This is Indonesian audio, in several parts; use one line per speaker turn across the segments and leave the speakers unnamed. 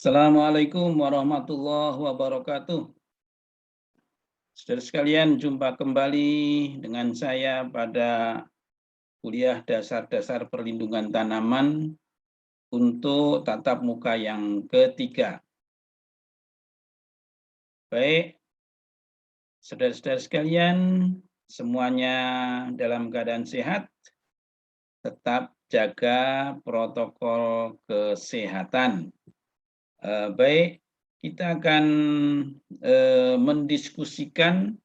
Assalamualaikum warahmatullahi wabarakatuh. Saudara sekalian, jumpa kembali dengan saya pada kuliah dasar-dasar perlindungan tanaman untuk tatap muka yang ketiga. Baik, saudara-saudara sekalian, semuanya dalam keadaan sehat, tetap jaga protokol kesehatan. Baik, kita akan mendiskusikan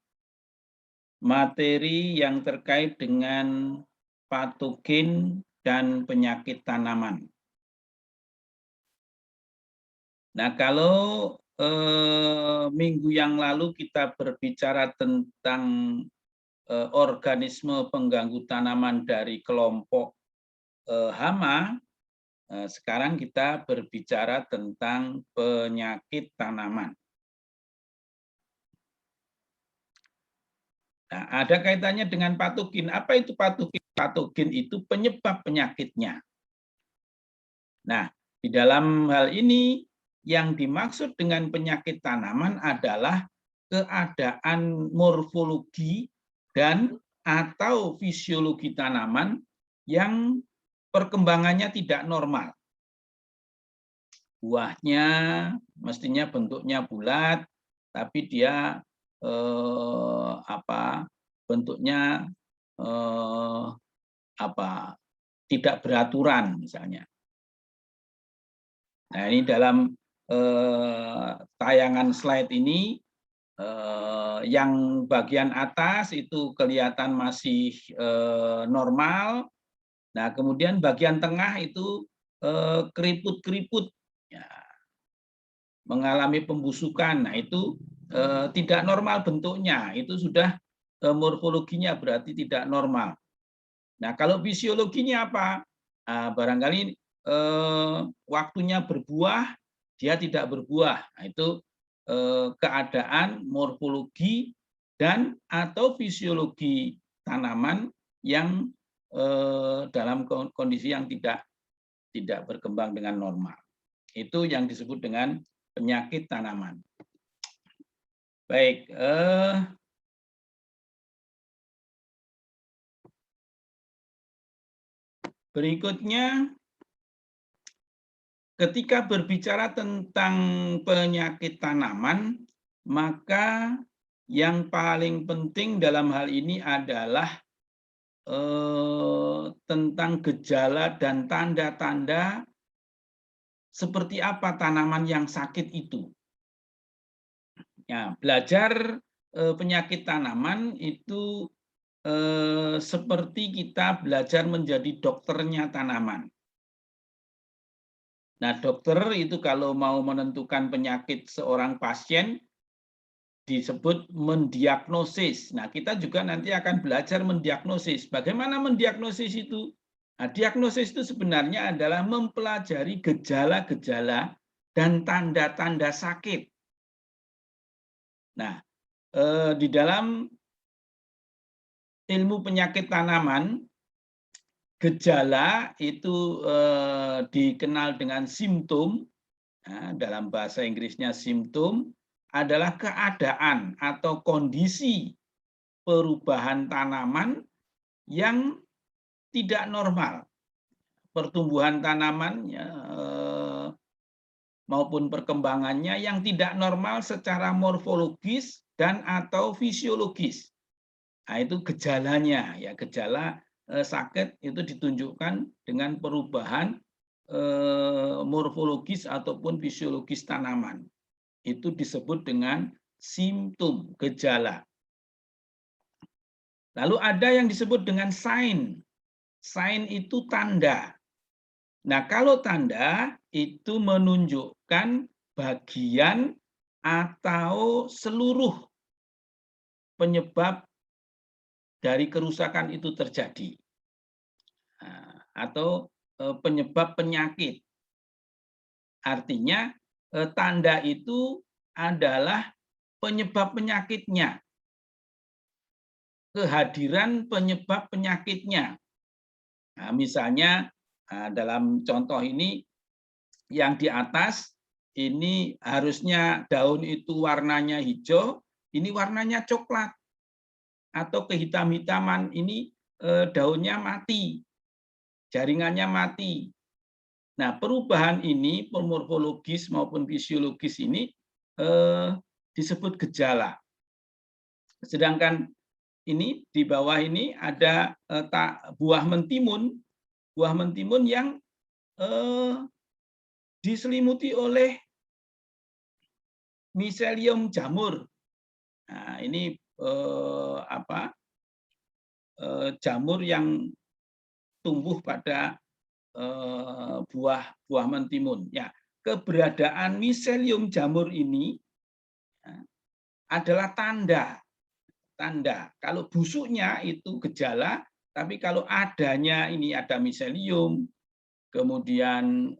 materi yang terkait dengan patogen dan penyakit tanaman. Nah, kalau minggu yang lalu kita berbicara tentang organisme pengganggu tanaman dari kelompok hama, sekarang kita berbicara tentang penyakit tanaman. Nah, ada kaitannya dengan patogen. Apa itu patogen? Patogen itu penyebab penyakitnya. Nah, di dalam hal ini yang dimaksud dengan penyakit tanaman adalah keadaan morfologi dan atau fisiologi tanaman yang perkembangannya tidak normal. Buahnya mestinya bentuknya bulat, tapi dia bentuknya tidak beraturan misalnya. Nah, ini dalam tayangan slide ini yang bagian atas itu kelihatan masih normal. Nah, kemudian bagian tengah itu keriput-keriput, ya, mengalami pembusukan. Nah, itu tidak normal bentuknya. Itu sudah morfologinya berarti tidak normal. Nah, kalau fisiologinya apa? Barangkali waktunya berbuah, dia tidak berbuah. Nah, itu keadaan morfologi dan atau fisiologi tanaman yang dalam kondisi yang tidak berkembang dengan normal. Itu yang disebut dengan penyakit tanaman. Baik, berikutnya, ketika berbicara tentang penyakit tanaman, maka yang paling penting dalam hal ini adalah tentang gejala dan tanda-tanda seperti apa tanaman yang sakit itu. Ya, belajar penyakit tanaman itu seperti kita belajar menjadi dokternya tanaman. Nah, dokter itu kalau mau menentukan penyakit seorang pasien disebut mendiagnosis. Nah, kita juga nanti akan belajar mendiagnosis. Bagaimana mendiagnosis itu? Nah, diagnosis itu sebenarnya adalah mempelajari gejala-gejala dan tanda-tanda sakit. Nah, di dalam ilmu penyakit tanaman, gejala itu dikenal dengan simptom. Nah, dalam bahasa Inggrisnya simptom adalah keadaan atau kondisi perubahan tanaman yang tidak normal. Pertumbuhan tanamannya maupun perkembangannya yang tidak normal secara morfologis dan atau fisiologis. Nah, itu gejalanya, ya, gejala sakit itu ditunjukkan dengan perubahan morfologis ataupun fisiologis tanaman. Itu disebut dengan simptom, gejala. Lalu ada yang disebut dengan sign. Sign itu tanda. Nah, kalau tanda itu menunjukkan bagian atau seluruh penyebab dari kerusakan itu terjadi. Atau penyebab penyakit. Artinya tanda itu adalah penyebab penyakitnya. Kehadiran penyebab penyakitnya. Nah, misalnya dalam contoh ini yang di atas ini harusnya daun itu warnanya hijau, ini warnanya coklat atau kehitam-hitaman, ini daunnya mati, jaringannya mati. Nah, perubahan ini morfologis maupun fisiologis ini disebut gejala. Sedangkan ini di bawah ini ada buah mentimun yang diselimuti oleh miselium jamur. Nah, ini jamur yang tumbuh pada buah mentimun. Ya, keberadaan miselium jamur ini adalah tanda. Kalau busuknya itu gejala, tapi kalau adanya ini ada miselium, kemudian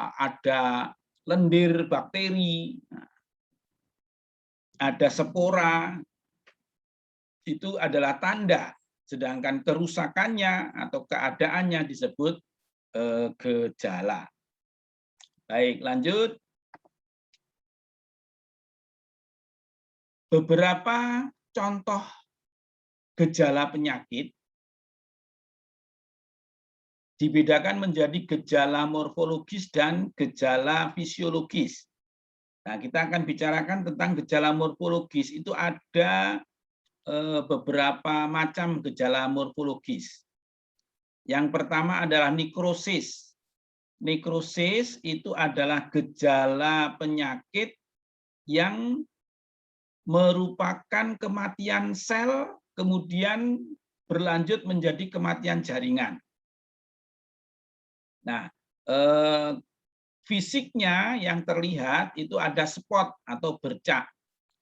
ada lendir bakteri, ada spora, itu adalah tanda. Sedangkan kerusakannya atau keadaannya disebut gejala. Baik, lanjut. Beberapa contoh gejala penyakit dibedakan menjadi gejala morfologis dan gejala fisiologis. Nah, kita akan bicarakan tentang gejala morfologis. Itu ada beberapa macam gejala morfologis. Yang pertama adalah nekrosis. Nekrosis itu adalah gejala penyakit yang merupakan kematian sel, kemudian berlanjut menjadi kematian jaringan. Nah, fisiknya yang terlihat itu ada spot atau bercak.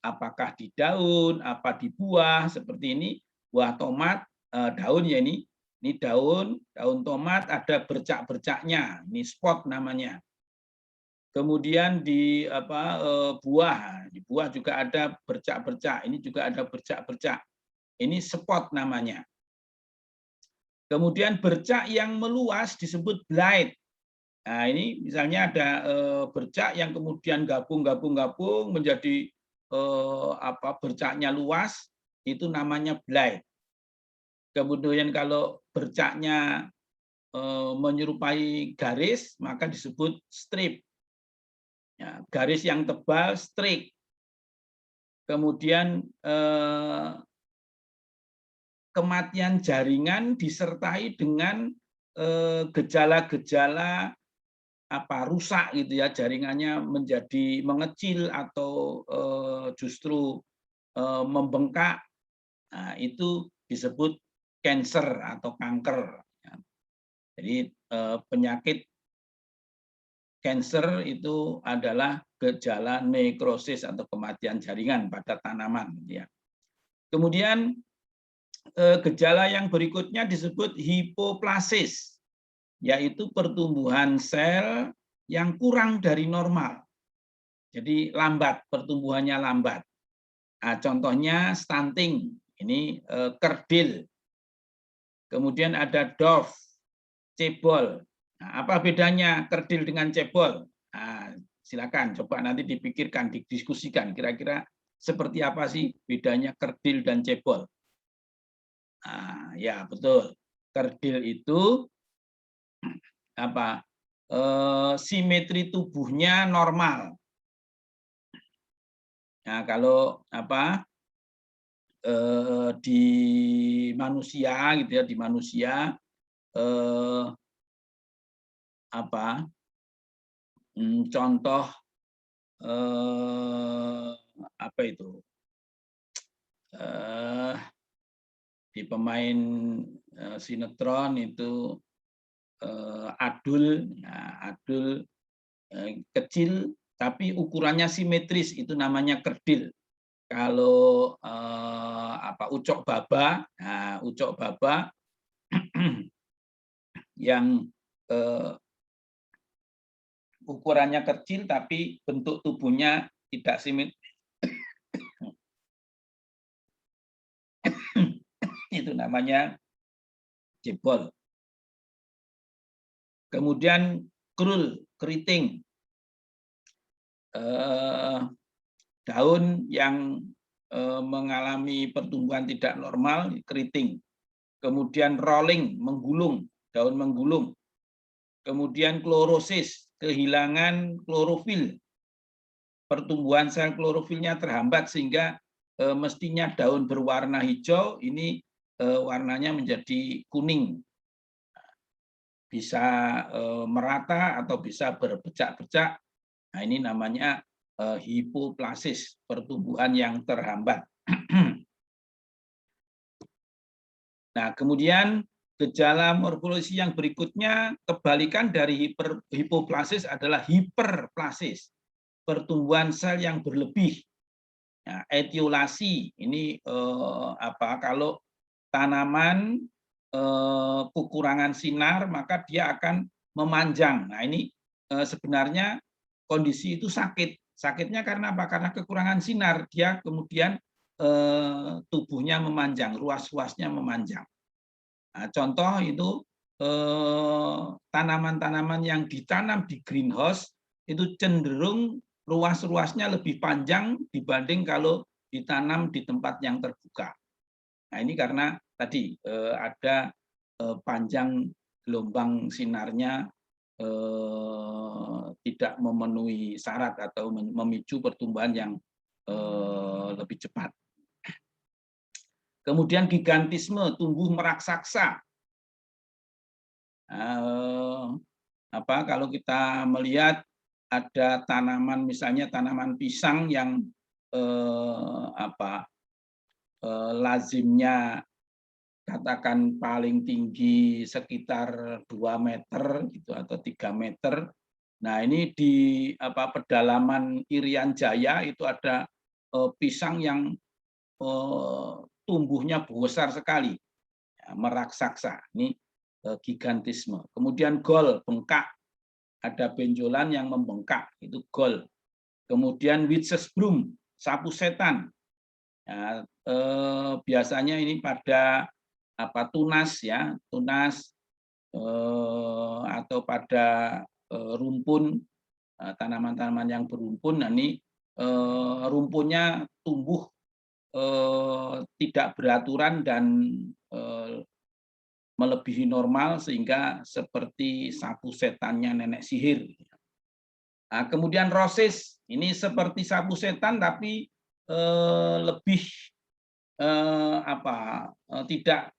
Apakah di daun, apa di buah, seperti ini. Buah tomat, daun ya ini daun tomat ada bercak-bercaknya, ini spot namanya. Kemudian di buah juga ada bercak-bercak, ini juga ada bercak-bercak. Ini spot namanya. Kemudian bercak yang meluas disebut blight. Nah, ini misalnya ada bercak yang kemudian gabung menjadi bercaknya luas, itu namanya blight. Kemudian kalau bercaknya menyerupai garis, maka disebut strip. Ya, garis yang tebal, streak. Kemudian kematian jaringan disertai dengan gejala-gejala rusak gitu ya, jaringannya menjadi mengecil atau justru membengkak. Nah, itu disebut cancer atau kanker. Jadi penyakit kanker itu adalah gejala nekrosis atau kematian jaringan pada tanaman. Kemudian gejala yang berikutnya disebut hipoplasis, yaitu pertumbuhan sel yang kurang dari normal. Jadi lambat, pertumbuhannya lambat. Nah, contohnya stunting, ini kerdil. Kemudian ada dwarf, cebol. Nah, apa bedanya kerdil dengan cebol? Nah, silakan coba nanti dipikirkan, didiskusikan kira-kira seperti apa sih bedanya kerdil dan cebol. Nah, ya betul. Kerdil itu simetri tubuhnya normal. Nah, kalau di manusia gitu ya, di manusia contoh di pemain sinetron itu Adul, Adul kecil tapi ukurannya simetris, itu namanya kerdil. Kalau Ucok Baba, Ucok Baba yang ukurannya kecil tapi bentuk tubuhnya tidak simetris, itu namanya cebol. Kemudian krul, keriting. daun yang mengalami pertumbuhan tidak normal, keriting. Kemudian rolling, menggulung, daun menggulung. Kemudian klorosis, kehilangan klorofil. Pertumbuhan sel klorofilnya terhambat sehingga mestinya daun berwarna hijau, ini warnanya menjadi kuning. Bisa merata atau bisa berpecak-pecak. Nah, ini namanya hipoplasis, pertumbuhan yang terhambat. Nah, kemudian gejala morfologi yang berikutnya, kebalikan dari hipoplasis adalah hiperplasis, pertumbuhan sel yang berlebih. Nah, etiolasi ini kalau tanaman kekurangan sinar maka dia akan memanjang. Nah, ini sebenarnya kondisi itu sakit. Sakitnya karena apa? Karena kekurangan sinar, dia kemudian tubuhnya memanjang, ruas-ruasnya memanjang. Nah, contoh itu tanaman-tanaman yang ditanam di greenhouse itu cenderung ruas-ruasnya lebih panjang dibanding kalau ditanam di tempat yang terbuka. Nah, ini karena tadi ada panjang gelombang sinarnya tidak memenuhi syarat atau memicu pertumbuhan yang lebih cepat. Kemudian gigantisme, tumbuh meraksasa. Kalau kita melihat ada tanaman, misalnya tanaman pisang yang lazimnya katakan paling tinggi sekitar 2 meter gitu atau 3 meter. Nah, ini di pedalaman Irian Jaya itu ada pisang yang tumbuhnya besar sekali, ya, meraksasa. Ini gigantisme. Kemudian gol, bengkak, ada benjolan yang membengkak, itu gol. Kemudian witches broom, sapu setan. Ya, biasanya ini pada tunas, ya, tunas atau pada rumpun, tanaman-tanaman yang berumpun. Nah, ini rumpunnya tumbuh tidak beraturan dan melebihi normal sehingga seperti sapu setannya nenek sihir. Nah, kemudian rosis, ini seperti sapu setan tapi lebih tidak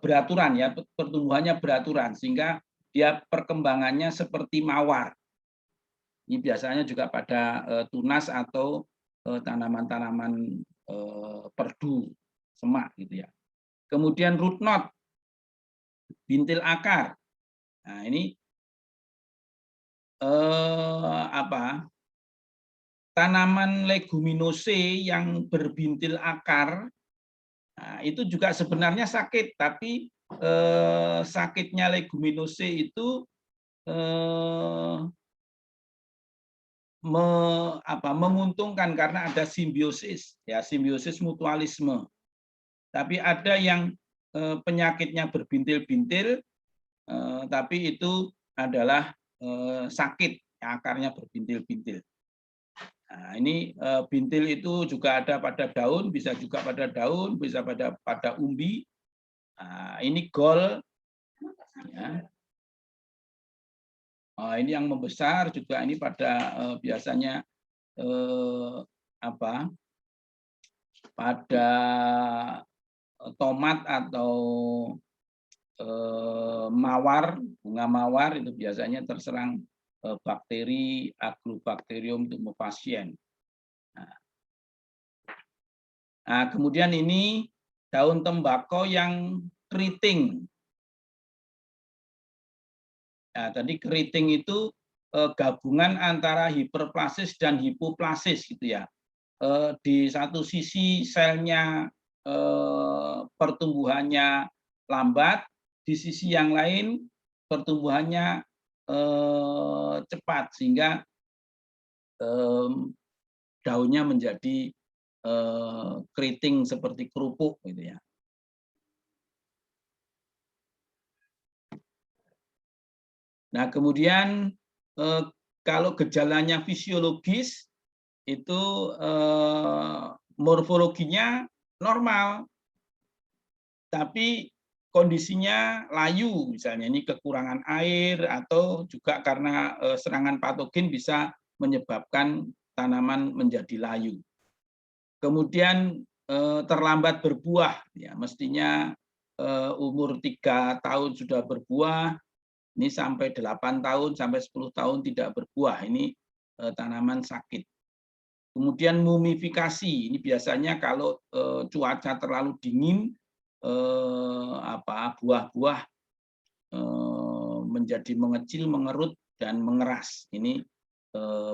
beraturan, ya, pertumbuhannya beraturan sehingga dia perkembangannya seperti mawar. Ini biasanya juga pada tunas atau tanaman-tanaman perdu, semak gitu ya. Kemudian root knot, bintil akar. Nah, ini tanaman leguminose yang berbintil akar. Nah, itu juga sebenarnya sakit, tapi sakitnya leguminose itu menguntungkan karena ada simbiosis, ya, simbiosis mutualisme. Tapi ada yang penyakitnya berbintil-bintil, tapi itu adalah sakit, akarnya berbintil-bintil. Nah, ini bintil itu juga ada pada daun, bisa juga pada daun, bisa pada umbi. Nah, ini gol, ya. Ini yang membesar juga ini pada biasanya pada tomat atau mawar, bunga mawar itu biasanya terserang bakteri Agrobacterium tumefaciens. Nah, kemudian ini daun tembakau yang keriting. Nah, tadi keriting itu gabungan antara hiperplasis dan hipoplasis gitu ya. Di satu sisi selnya pertumbuhannya lambat, di sisi yang lain pertumbuhannya cepat sehingga daunnya menjadi keriting seperti kerupuk gitu ya. Nah, kemudian kalau gejalanya fisiologis itu morfologinya normal, tapi kondisinya layu, misalnya ini kekurangan air atau juga karena serangan patogen bisa menyebabkan tanaman menjadi layu. Kemudian terlambat berbuah, ya mestinya umur 3 tahun sudah berbuah, ini sampai 8 tahun sampai 10 tahun tidak berbuah, ini tanaman sakit. Kemudian mumifikasi, ini biasanya kalau cuaca terlalu dingin, buah-buah menjadi mengecil, mengerut dan mengeras. Ini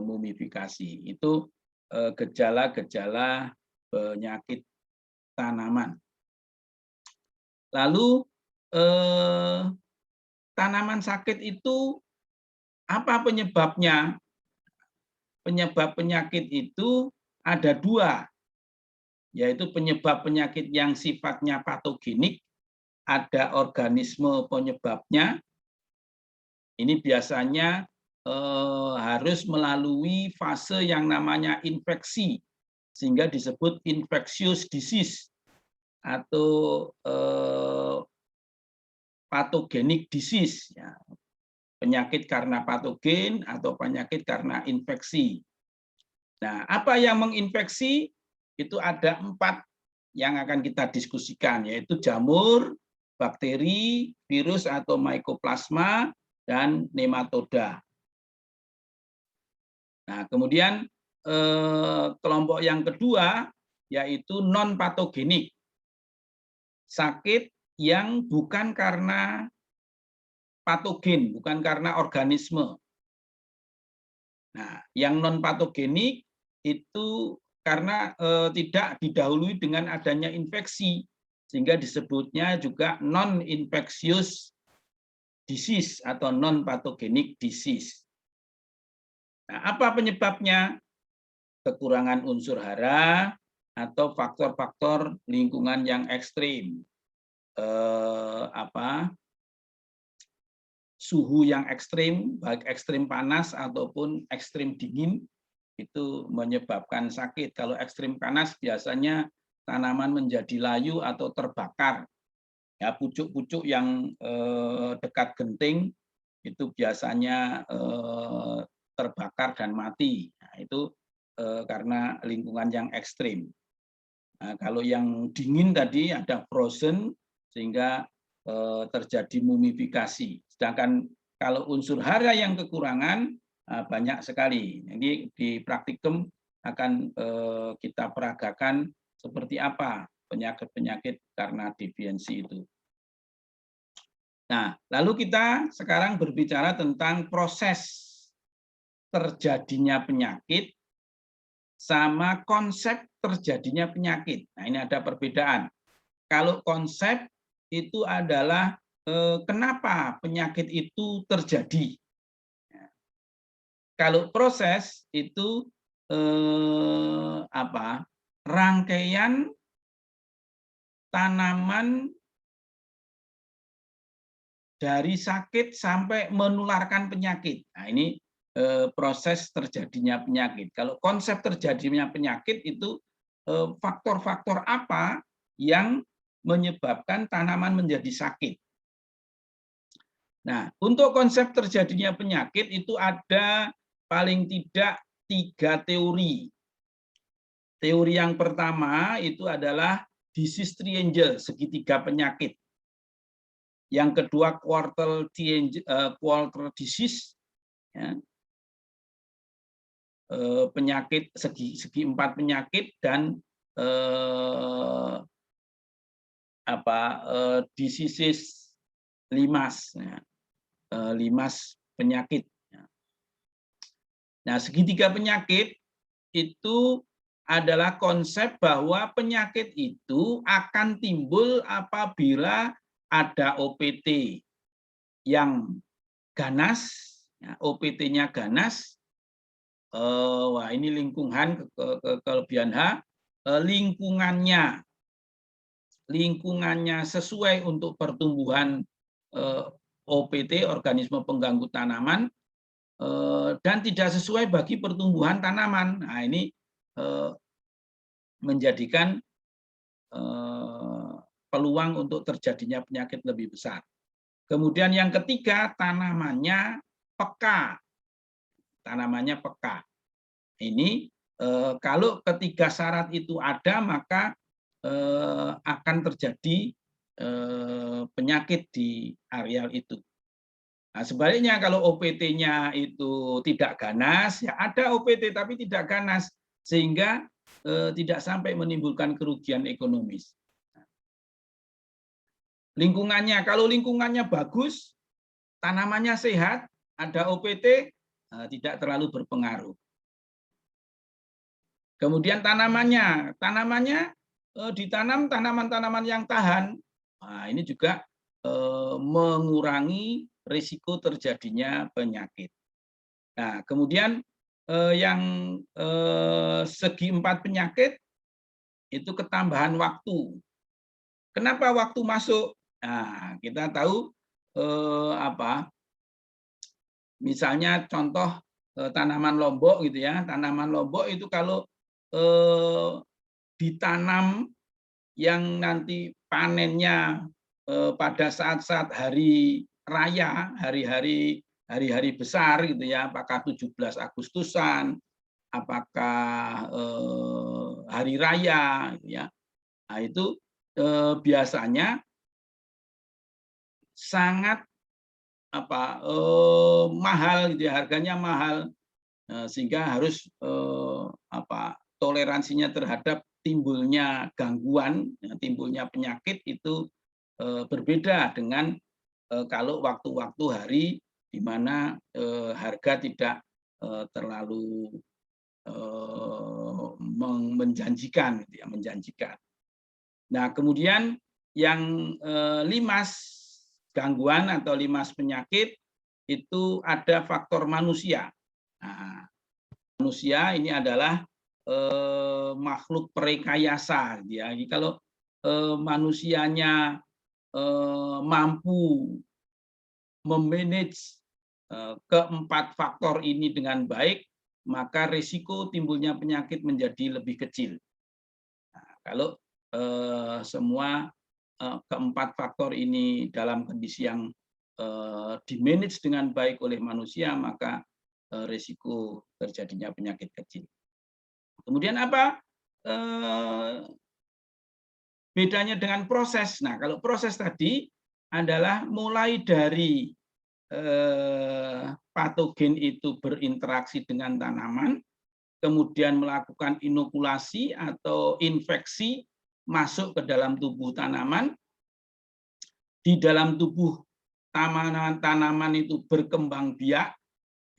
mumifikasi. Itu gejala-gejala penyakit tanaman. Lalu tanaman sakit itu apa penyebabnya? Penyebab penyakit itu ada 2, yaitu penyebab penyakit yang sifatnya patogenik, ada organisme penyebabnya. Ini biasanya harus melalui fase yang namanya infeksi, sehingga disebut infectious disease atau pathogenic disease, ya. Penyakit karena patogen atau penyakit karena infeksi. Nah, apa yang menginfeksi? Itu ada 4 yang akan kita diskusikan, yaitu jamur, bakteri, virus atau mycoplasma, dan nematoda. Nah, kemudian kelompok yang kedua yaitu non-patogenik, sakit yang bukan karena patogen, bukan karena organisme. Nah, yang non-patogenik itu karena tidak didahului dengan adanya infeksi, sehingga disebutnya juga non-infectious disease atau non-pathogenic disease. Nah, apa penyebabnya? Kekurangan unsur hara atau faktor-faktor lingkungan yang ekstrim. Suhu yang ekstrim, baik ekstrim panas ataupun ekstrim dingin, itu menyebabkan sakit. Kalau ekstrim panas biasanya tanaman menjadi layu atau terbakar. Ya, pucuk-pucuk yang dekat genting itu biasanya terbakar dan mati. Nah, itu karena lingkungan yang ekstrim. Nah, kalau yang dingin tadi ada frozen, sehingga terjadi mumifikasi. Sedangkan kalau unsur hara yang kekurangan banyak sekali. Jadi di praktikum akan kita peragakan seperti apa penyakit-penyakit karena deviansi itu. Nah, lalu kita sekarang berbicara tentang proses terjadinya penyakit sama konsep terjadinya penyakit. Nah, ini ada perbedaan. Kalau konsep itu adalah kenapa penyakit itu terjadi. Kalau proses itu rangkaian tanaman dari sakit sampai menularkan penyakit. Nah, ini proses terjadinya penyakit. Kalau konsep terjadinya penyakit itu faktor-faktor apa yang menyebabkan tanaman menjadi sakit. Nah, untuk konsep terjadinya penyakit itu ada paling tidak 3 teori. Teori yang pertama itu adalah disease triangle, segitiga penyakit. Yang kedua quarter disease, ya. Penyakit segi 4 penyakit dan disease limas, ya. Limas penyakit. Nah, segitiga penyakit itu adalah konsep bahwa penyakit itu akan timbul apabila ada OPT yang ganas, ya, OPT-nya ganas. Wah, ini lingkungan kelebihan H, lingkungannya sesuai untuk pertumbuhan OPT, organisme pengganggu tanaman, dan tidak sesuai bagi pertumbuhan tanaman. Nah, ini menjadikan peluang untuk terjadinya penyakit lebih besar. Kemudian yang ketiga, tanamannya peka. Tanamannya peka. Ini kalau ketiga syarat itu ada, maka akan terjadi penyakit di areal itu. Nah, sebaliknya kalau OPT-nya itu tidak ganas, ya ada OPT tapi tidak ganas, sehingga tidak sampai menimbulkan kerugian ekonomis. Lingkungannya, kalau lingkungannya bagus, tanamannya sehat, ada OPT, tidak terlalu berpengaruh. Kemudian tanamannya ditanam tanaman-tanaman yang tahan. Nah, ini juga mengurangi risiko terjadinya penyakit. Nah, kemudian yang segi 4 penyakit itu ketambahan waktu. Kenapa waktu masuk? Nah, kita tahu misalnya contoh tanaman lombok gitu ya. Tanaman lombok itu kalau ditanam yang nanti panennya pada saat-saat hari raya, hari-hari besar gitu ya, apakah 17 Agustusan, apakah hari raya gitu ya. Nah, itu biasanya sangat mahal gitu ya, harganya mahal, sehingga harus toleransinya terhadap timbulnya gangguan, timbulnya penyakit itu berbeda dengan kalau waktu-waktu hari di mana harga tidak terlalu menjanjikan, gitu ya, menjanjikan. Nah, kemudian yang limas gangguan atau limas penyakit itu ada faktor manusia. Nah, manusia ini adalah makhluk perekayasa, ya. Jadi kalau manusianya mampu memanage keempat faktor ini dengan baik, maka risiko timbulnya penyakit menjadi lebih kecil. Nah, kalau semua keempat faktor ini dalam kondisi yang dimanage dengan baik oleh manusia, maka risiko terjadinya penyakit kecil. Kemudian apa bedanya dengan proses? Nah, kalau proses tadi adalah mulai dari patogen itu berinteraksi dengan tanaman, kemudian melakukan inokulasi atau infeksi masuk ke dalam tubuh tanaman, di dalam tubuh tanaman itu berkembang biak,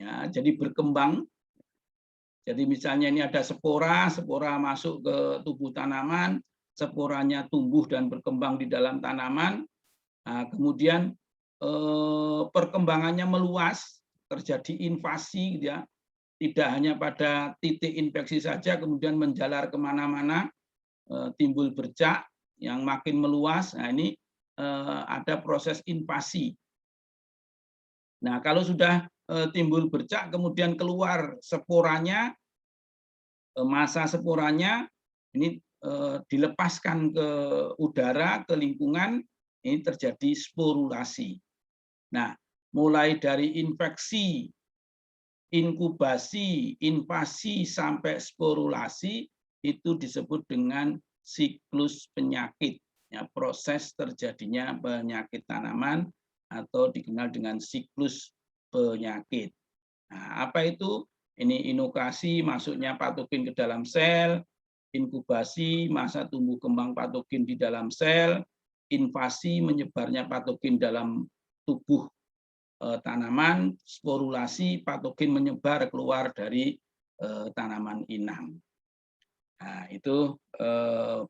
ya, jadi berkembang. Jadi misalnya ini ada spora masuk ke tubuh tanaman, sporanya tumbuh dan berkembang di dalam tanaman. Nah, kemudian perkembangannya meluas, terjadi invasi, ya, tidak hanya pada titik infeksi saja, kemudian menjalar kemana-mana, timbul bercak yang makin meluas. Nah, ini ada proses invasi. Nah, kalau sudah timbul bercak, kemudian keluar sporanya, massa sporanya ini dilepaskan ke udara, ke lingkungan, ini terjadi sporulasi. Nah, mulai dari infeksi, inkubasi, invasi, sampai sporulasi, itu disebut dengan siklus penyakit. Ya, proses terjadinya penyakit tanaman atau dikenal dengan siklus penyakit. Nah, apa itu? Ini inokasi, masuknya patogen ke dalam sel, inkubasi, masa tumbuh kembang patogen di dalam sel, invasi, menyebarnya patogen dalam tubuh tanaman, sporulasi, patogen menyebar keluar dari tanaman inang. Nah, itu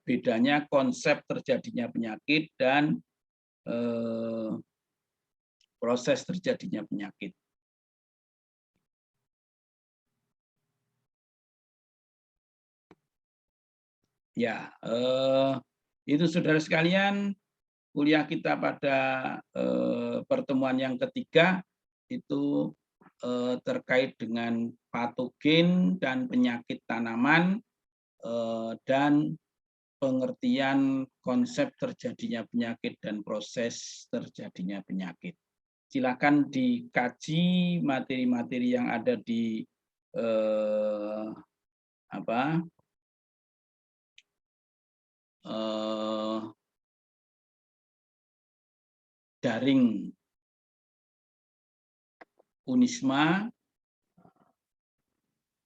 bedanya konsep terjadinya penyakit dan proses terjadinya penyakit. Ya, itu saudara sekalian, kuliah kita pada pertemuan yang ketiga itu terkait dengan patogen dan penyakit tanaman dan pengertian konsep terjadinya penyakit dan proses terjadinya penyakit. Silakan dikaji materi-materi yang ada di daring Unisma.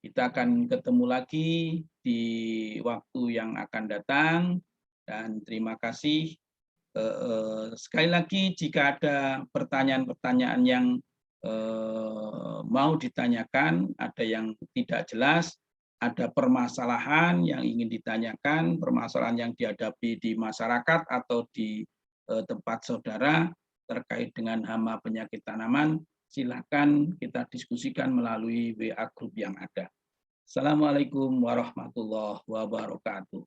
Kita akan ketemu lagi di waktu yang akan datang, dan terima kasih. Sekali lagi, jika ada pertanyaan-pertanyaan yang mau ditanyakan, ada yang tidak jelas, ada permasalahan yang ingin ditanyakan, permasalahan yang dihadapi di masyarakat atau di tempat saudara terkait dengan hama penyakit tanaman, silakan kita diskusikan melalui WA Group yang ada. Assalamualaikum warahmatullahi wabarakatuh.